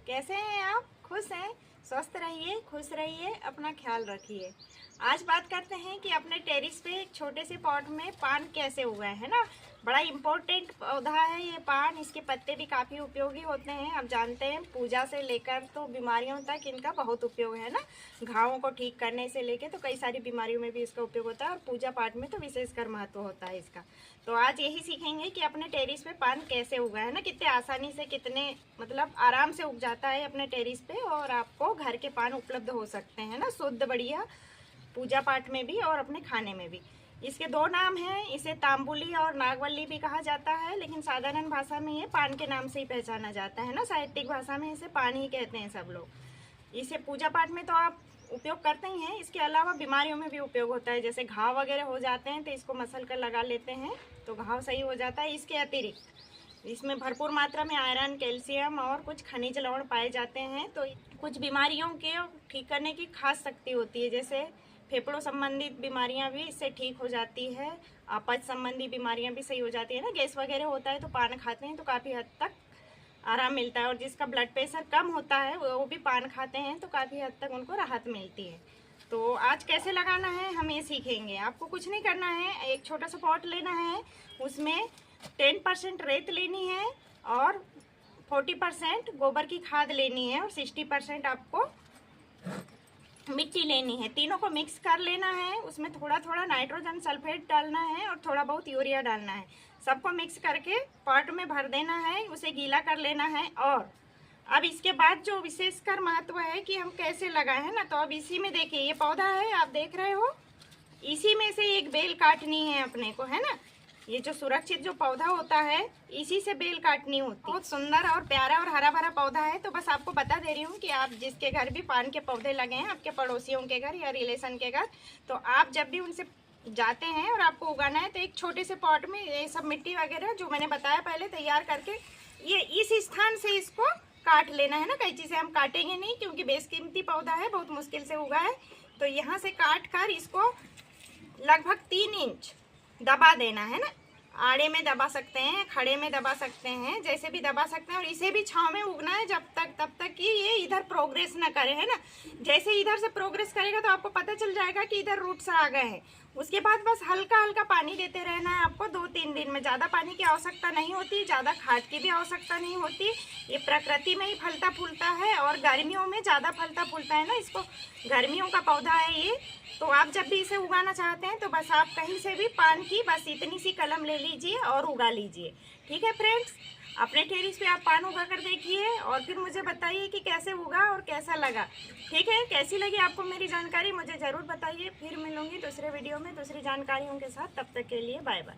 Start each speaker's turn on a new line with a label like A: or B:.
A: कैसे हैं आप? खुश हैं? स्वस्थ रहिए, खुश रहिए, अपना ख्याल रखिए। आज बात करते हैं कि अपने टेरिस पे एक छोटे से पॉट में पान कैसे उगाए, है ना। बड़ा इम्पोर्टेंट पौधा है ये पान। इसके पत्ते भी काफ़ी उपयोगी होते हैं। आप जानते हैं पूजा से लेकर तो बीमारियों तक इनका बहुत उपयोग है ना। घावों को ठीक करने से लेकर तो कई सारी बीमारियों में भी इसका उपयोग होता है और पूजा पाठ में तो विशेषकर महत्व होता है इसका। तो आज यही सीखेंगे कि अपने टेरिस पे पान कैसे उगाए, है ना। कितने आसानी से, कितने मतलब आराम से उग जाता है अपने टेरिस पे और आपको घर के पान उपलब्ध हो सकते हैं ना, शुद्ध बढ़िया, पूजा पाठ में भी और अपने खाने में भी। इसके दो नाम हैं, इसे तांबुली और नागवल्ली भी कहा जाता है, लेकिन साधारण भाषा में ये पान के नाम से ही पहचाना जाता है ना। साहित्यिक भाषा में इसे पान ही कहते हैं सब लोग। इसे पूजा पाठ में तो आप उपयोग करते ही हैं, इसके अलावा बीमारियों में भी उपयोग होता है। जैसे घाव वगैरह हो जाते हैं तो इसको मसल कर लगा लेते हैं तो घाव सही हो जाता है। इसके अतिरिक्त इसमें भरपूर मात्रा में आयरन, कैल्शियम और कुछ खनिज लवण पाए जाते हैं। तो कुछ बीमारियों के ठीक करने की खास शक्ति होती है, जैसे फेफड़ों संबंधित बीमारियां भी इससे ठीक हो जाती है। अपच संबंधी बीमारियां भी सही हो जाती है ना। गैस वगैरह होता है तो पान खाते हैं तो काफ़ी हद तक आराम मिलता है। और जिसका ब्लड प्रेशर कम होता है वो भी पान खाते हैं तो काफ़ी हद तक उनको राहत मिलती है। तो आज कैसे लगाना है हम ये सीखेंगे। आपको कुछ नहीं करना है, एक छोटा सा पॉट लेना है, उसमें 10% रेत लेनी है और 40% गोबर की खाद लेनी है और 60% आपको मिट्टी लेनी है। तीनों को मिक्स कर लेना है। उसमें थोड़ा थोड़ा नाइट्रोजन सल्फेट डालना है और थोड़ा बहुत यूरिया डालना है। सबको मिक्स करके पॉट में भर देना है, उसे गीला कर लेना है। और अब इसके बाद जो विशेषकर महत्व है कि हम कैसे लगाए हैं ना, तो अब इसी में देखिए ये पौधा है, आप देख रहे हो, इसी में से एक बेल काटनी है अपने को, है ना। ये जो सुरक्षित जो पौधा होता है इसी से बेल काटनी होती है। बहुत सुंदर और प्यारा और हरा भरा पौधा है। तो बस आपको बता दे रही हूँ कि आप जिसके घर भी पान के पौधे लगे हैं, आपके पड़ोसियों के घर या रिलेशन के घर, तो आप जब भी उनसे जाते हैं और आपको उगाना है तो एक छोटे से पॉट में ये सब मिट्टी वगैरह जो मैंने बताया पहले तैयार करके ये इस स्थान से इसको काट लेना है ना। कैंची से हम काटेंगे नहीं क्योंकि बेशकीमती पौधा है, बहुत मुश्किल से उगा है। तो यहाँ से काट कर इसको लगभग 3 इंच दबा देना है ना। आड़े में दबा सकते हैं, खड़े में दबा सकते हैं, जैसे भी दबा सकते हैं। और इसे भी छांव में उगना है तब तक कि ये इधर प्रोग्रेस ना करे, है ना। जैसे इधर से प्रोग्रेस करेगा तो आपको पता चल जाएगा कि इधर रूट्स आ गए हैं। उसके बाद बस हल्का हल्का पानी देते रहना है आपको 2-3 दिन में। ज़्यादा पानी की आवश्यकता नहीं होती, ज़्यादा खाद की भी आवश्यकता नहीं होती। ये प्रकृति में ही फलता फूलता है और गर्मियों में ज़्यादा फलता फूलता है ना। इसको गर्मियों का पौधा है ये। तो आप जब भी इसे उगाना चाहते हैं तो बस आप कहीं से भी पान की बस इतनी सी कलम ले लीजिए और उगा लीजिए। ठीक है फ्रेंड्स, अपने टेरिस पे आप पान उगा कर देखिए और फिर मुझे बताइए कि कैसे उगा और कैसा लगा। ठीक है, कैसी लगी आपको मेरी जानकारी मुझे ज़रूर बताइए। फिर मिलूंगी दूसरे वीडियो में दूसरी जानकारियों के साथ। तब तक के लिए बाय बाय।